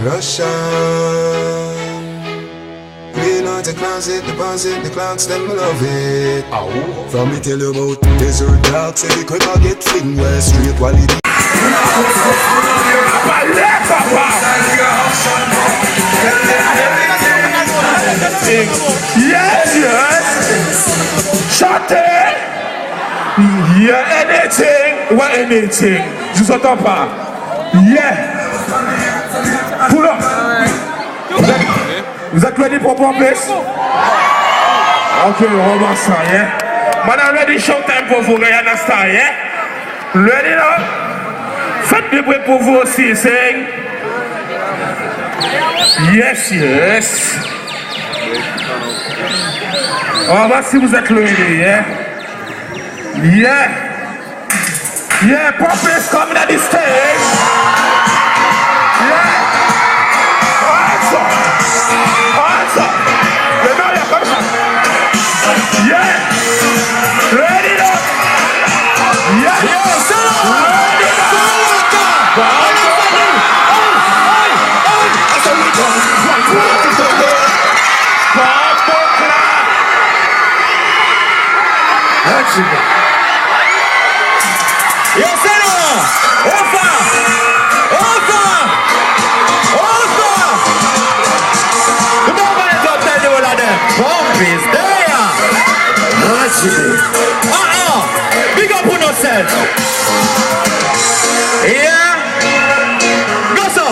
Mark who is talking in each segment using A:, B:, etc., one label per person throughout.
A: Russian. Clean out the closet, deposit the clocks, them love it. Ow. From me tell you about desert dogs, say the quicker get fling where straight quality.
B: Yes, yes. Shut it. Yeah, anything. What anything? Je vous entends pas. Yeah. Pull up. Vous êtes ready pour Pompis? Ok, on va ça, yeah. Man, I'm ready show time pour vous, you understand, yeah? Ready now? Faites du bruit pour vous aussi, sing. Yes, yes. On va voir si vous êtes ready, yeah? Yeah. Yeah, Pompis coming at the stage. Yeah. Awesome. Awesome. Remember, come on. Yeah. Ready up. Yeah. Yo, ready up.
C: Yo, Senor! Ofa! Ofa! Ofa! The moment don't tell you all of them. Pompis there! Big up on yourself! Yeah! Go so!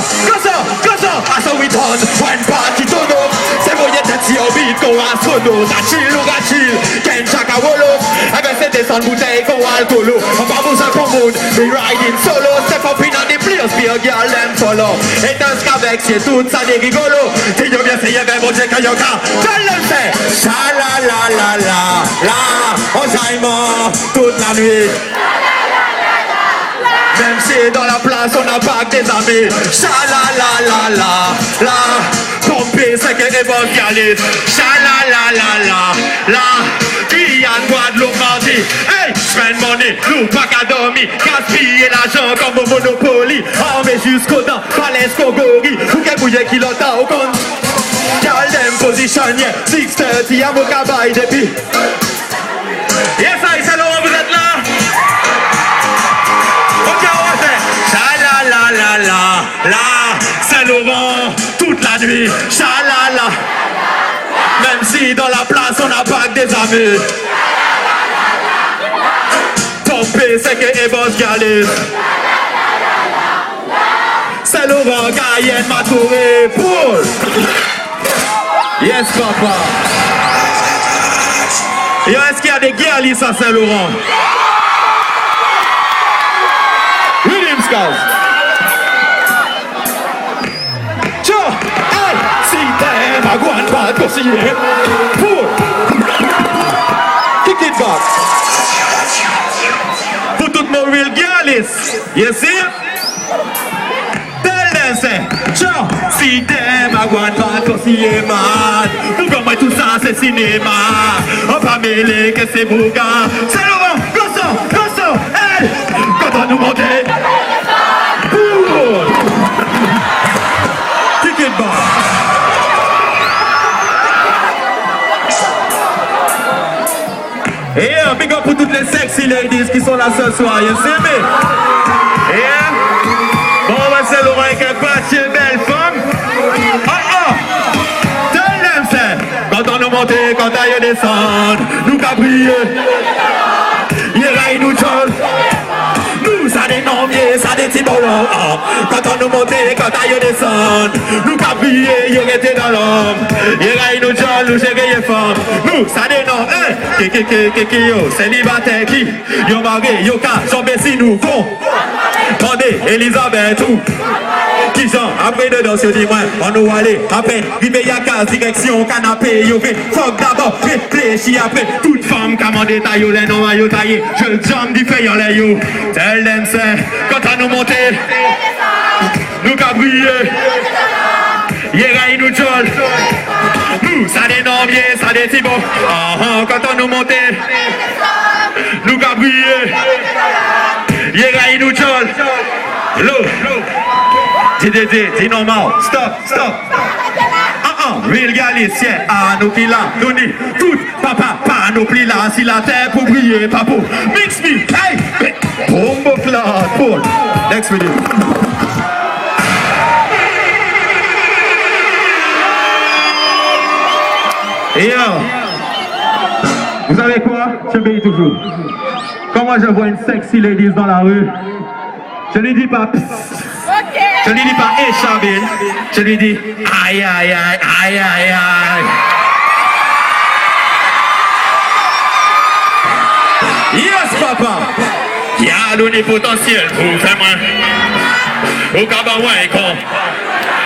C: That's how we done. One party turn up. Say boy, you take your beat, go and turn up. That chill. Ken Chaka Wolo. I got set this on bouteille, go alcohol. I'm about to come be riding solo. Step up in on the place, be a girl them follow. Et dans ce qu'avec c'est tout ça des rigolos. Si yo bien c'est y'a ben bon j'ai qu'à yo ka. Tell them say, sha la on s'aime toute la nuit. Même si dans la place on n'a pas que des amis. Sha la Pompis c'est que les bons galistes. Sha la Guyane, Guadeloupe, Mardi. Hey, spend money, nous pas qu'à dormir. Gaspiller l'argent comme au Monopoly. Armé jusqu'au dents, falaise Kogori. Ou qu'elle bouille qui l'entend au compte. Girl them position, yeah. 6:30 à mon cabaye depuis. Yes, I c'est Laurent, vous êtes là? Ok, on va faire. Sha la Saint-Laurent, toute la nuit. Sha la. Même si dans la place on n'a pas que des amis. Pompis c'est que les boss galistes. Saint-Laurent, Cayenne, Matouré, Paul. Yes papa. Yo, est-ce qu'il y a des galistes à Saint-Laurent? William Scouts. I go and bad go see it. Pull. Kick it back. Put out my real girlies. You see? Tell them say, ciao. See them, I go and bad go see it, man. Nous comme tout ça c'est cinéma. On va mêler que c'est bouga. C'est Laurent, go so, hey. Quand on nous monte. Pull. Kick it back. Yeah, big up pour toutes les sexy ladies qui sont là ce soir, you see me? Yeah. Bon, c'est Laurent avec un patché belle femme. Tell them, c'est quand on nous monte, quand on descend, nous cabrier. Yeah, nous chol. Nous, ça des nombiers, ça des tibolons. Quand on nous monte, quand on descend, nous cabrier, y'aurait été dans l'homme. Yeah, nous chol, nous gérer femme. Nous, ça des noms, yo, célibataire qui, yo marié, yo ka, jambé si nous con. Attendez, Elisabeth ou qui j'en, après de danse, dis-moi, on nous aller, après, rive y'a case, direction, canapé, yo fait, fuck d'abord, réfléchis après, toute femme, commande taille, yo, les noms, yo taillé, je jambe du fait, yo, les yo, tell them c'est, quand on nous monte, nous cabrier, y'a nous jol, nous, ça des nombiers, ça des tibos, quand on nous monte, nous cabrier, y'a nous jol, l'eau, TDD, dis normal, stop. Real galicien, à nous pis là, nous dit, tout, papa, pas nous pli là, si la terre pour briller, pas pour, mix me, hey, bombo cloud, Paul, next video. Et vous savez quoi? Je paye toujours. Quand moi je vois une sexy ladies dans la rue, je lui dis pas, je lui dis pas, hey Chabine, je lui dis, aïe aïe aïe aïe aïe aïe. Yes papa, y'a donné potentiel pour faire moins. Au cabaret et con.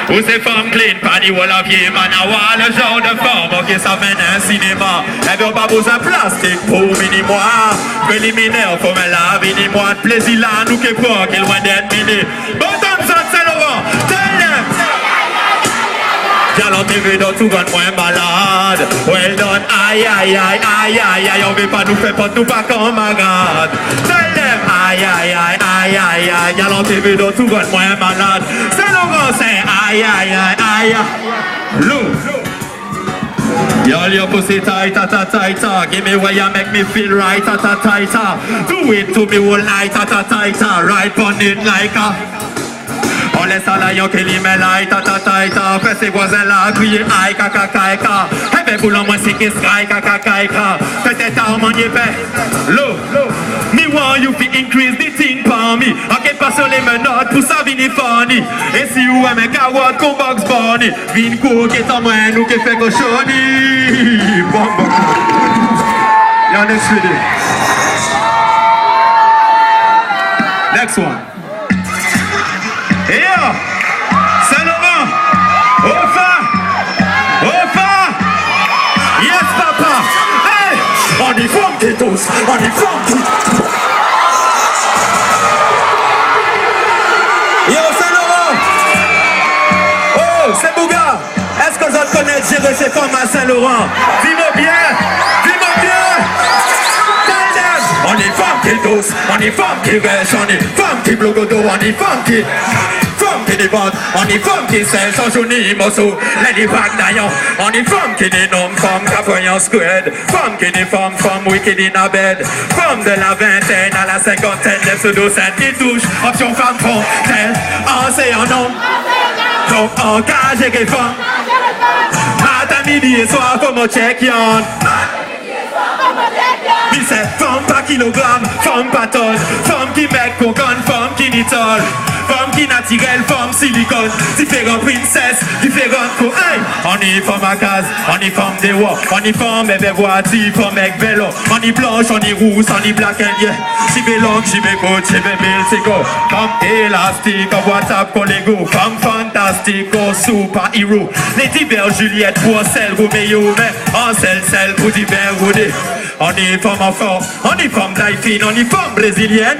C: Où ces femmes clean, pas ni wall pied, manawa, le genre de forme, ok, ça mène un cinéma. Eh bien, pas besoin de plastique pour mini-moi. Préliminaire, faut me la mini-moi. De plaisir là, nous qui pas, qu'il loin d'être mini. Bon, comme ça, c'est Laurent, Y'a TV dans tout grand moins malade. Well done, aïe aïe aïe aïe aïe aïe. On veut pas nous faire pas tout pas comme camarade. Tell them, aïe aïe aïe aïe aïe aïe. Y'a TV dans tout grand moins malade. C'est Laurent, c'est aïe aïe aïe aïe. Lou. Y'all your pussy tight, ta ta tight, give me where you make me feel right, ta ta tight, do it to me all night, ta ta tight, right on it like a. On laisse à la yon que li me lai, ta ta ta ta. Après ses voisins là, crier aïe, kaka kaika. Eh ben boulon moi c'est qui sky, kaka kaika. Peut-être à mon yépé. Low, me want you to increase the thing for me. Ok, pas sur les menottes pour ça vini funny. Et si vous aimez carotte qu'on box bunny, vin cook et en moins nous qui fait cochonny. Bon. Y'en next video. Next one. Yeah, Saint-Laurent, Ofa, yes papa, hey, on y funky tous, on y funky. Yo Saint-Laurent, oh c'est Bouga, est-ce que vous connaissez gérer ces femmes à Saint-Laurent? Dis-moi bien. On est funky tous, on est funky rich, on est funky blogodo, on est funky. Funky des bottes, on est funky c'est sans journée mosso. Lady Back d'ailleurs, on est funky des noms, femmes capoyant squid. Funky des femmes, wicked in a bed. Femmes de la vingtaine à la cinquantaine, les pseudo-scènes qui touchent. Option femme fontaine, c'est un homme. Donc en cas j'ai des femmes. Matin, midi et soir, faut me check on. Il c'est femme par kilogramme, femme par tonne, femme qui met coconne, femme qui nitole, femme qui naturelle, femme silicone, différentes princesses, différentes co. Hey! On est femme à case, on est femme des rois, on est femme bébé voiture, femme avec vélo, on est blanche, on est rousse, on est black and yeah. J'y vais long, j'y vais coach, j'y vais mille, c'est go. Femme élastique, en WhatsApp, collègue, femme fantastique, oh super hero. Les divers Juliette, Boissel, Roméo, mais en celle pour divers rodés. On est femme enfant, on est femme d'Aïfine, on est femme brésilienne.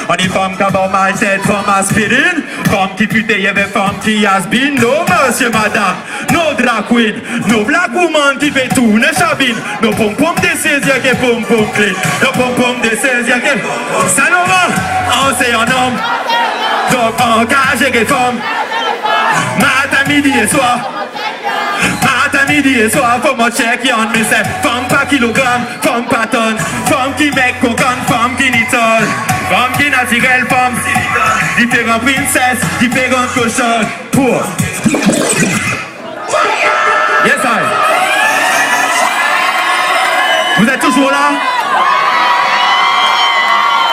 C: On est femme cabot mal tête, femme aspirine. Femme qui pute, y'avait femme qui has been. No monsieur, madame, no drag queen. No black woman qui fait tout, ne chabine. No pom-pom de 16, y'a que pom-pom clean. No pom-pom de 16, y'a que Saint-Laurent, on c'est un homme. Donc en cas, j'ai des femmes. Matin, midi et soir. Matin, midi et soir, faut me check on me c'est femme par kilogramme, femme par tonne, femme qui met coconne, femme qui nitole, femme qui naturelle, femme différentes princesses, différentes cochonnes pour. Yes I. Vous êtes toujours là?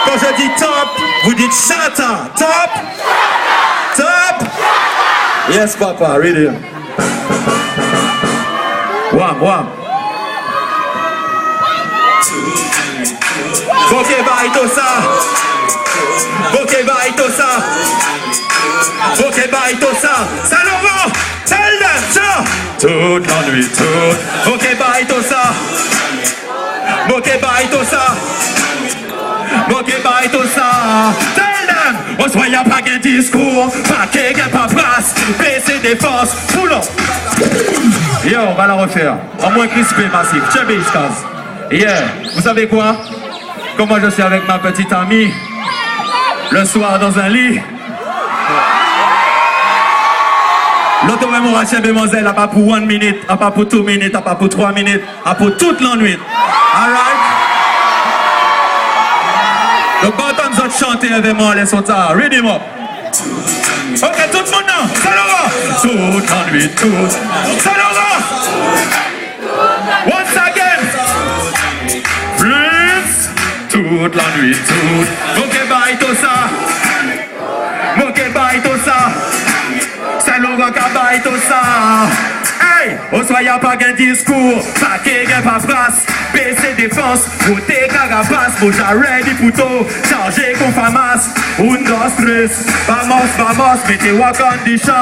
C: Quand je dis top, vous dites chata. Top. Top. Yes papa, really. Wam. Ok, bye Tosa. Ok, bye Tosa. Ok, bye Tosa. Saint-Laurent, tell them, ça. Toute la nuit, toute. Ok, bye Tosa. Ok, bye Tosa. Ok, bye Tosa. Tell them. On se voyait pas qu'un discours, pas qu'un paperasse, baisser des forces, boulot. Yo, on va la refaire. En moins crispé, massif. Chubby, yeah. Vous savez quoi? Comme moi je suis avec ma petite amie, le soir dans un lit. ouais, mon Rachel Bémonzel, à pas pour 1 minute, à pas pour 2 minutes, à pas pour 3 minutes, à pour toute la nuit. Alright? Donc, quand on nous chanter avec moi, les soldats, read him up. Ok, tout le monde là, ça l'aura. Toute la nuit, toute. Ça l'aura. Once again. Freeze. Toute la nuit, toute. Ok, bye, tout ça. Ok, bye, tout ça. Ça l'aura, bye, tout ça. Hey, on soyez pas qu'un discours, pas qu'un pas phrase, PC défense, voter carapace, pour j'arrête des poteaux, chargé qu'on famas, un dos stress, vamos, mettez wa condition,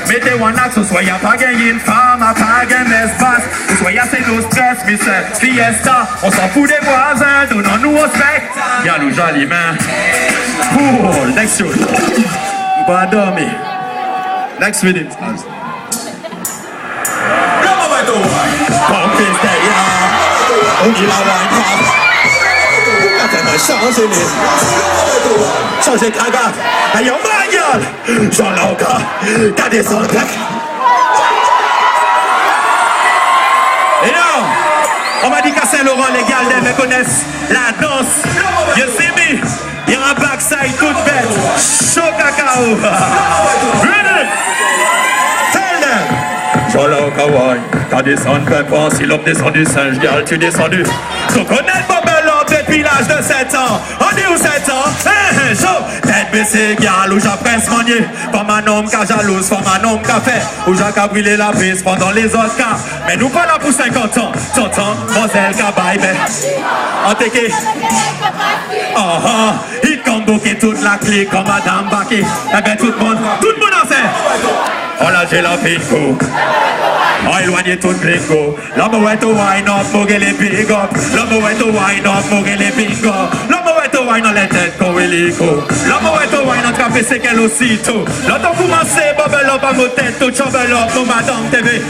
C: mettez wa axe, on soyez pas gagné une femme, pas gagné espace, on soyez assez no stress, mais c'est fiesta, on s'en fout des voisins, donnons-nous au spec, y'a nous joli main, oh, next show, on va dormir, next minute. Pompe steria, on dit la wine pop. Attends, changer caga. Aïe, on va gueule. J'en ai encore, t'as des centaines. Et non, on m'a dit qu'à Saint-Laurent, les gars, me connaissent la danse. You see me? Il y a un backside toute bête. Chaud cacao. Ready? Tell them. J'allais au kawaii, t'as descendu pépin, si l'homme descend du singe, gal, tu descendu. Tu connais Bobel depuis l'âge de 7 ans, on dit où 7 ans, chaud, tête baissée, gal, où j'appresse manier, comme un homme qu'a jalouse, comme un homme qu'a fait, où j'ai qu'à brûler la piste pendant les autres cas, mais nous pas là pour 50 ans, t'entends, Moselle qu'a baille, mais, en téké, il convoqué toute la clé comme Madame Baké, eh ben tout le monde en fait. On a j'ai la pinko. On éloigné tout le bingo. L'homme ouais to wine up, moguer les big up. L'homme ouais to wine up, moguer les bingo. L'homme ouais to wine on les têtes comme hélico. L'homme ouais to wine on café c'est qu'elle aussitôt. L'autre commencé, bubble up à nos têtes, tout chubble up, nous madame TV.